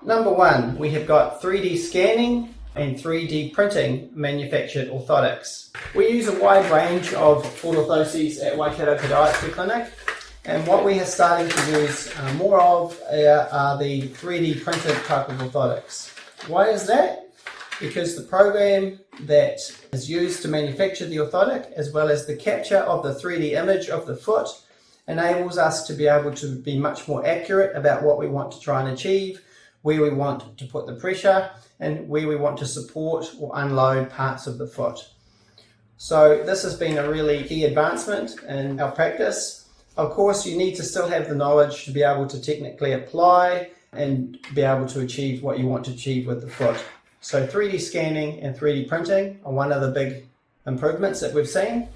Number one, we have got 3D scanning and 3D printing manufactured orthotics. We use a wide range of orthoses at Waikato Podiatry Clinic, and what we are starting to use more of are the 3D printed type of orthotics. Why is that? Because the program that is used to manufacture the orthotic, as well as the capture of the 3D image of the foot, enables us to be able to be much more accurate about what we want to try and achieve, where we want to put the pressure, and where we want to support or unload parts of the foot. So this has been a really key advancement in our practice. Of course, you need to still have the knowledge to be able to technically apply and be able to achieve what you want to achieve with the foot. So 3D scanning and 3D printing are one of the big improvements that we've seen.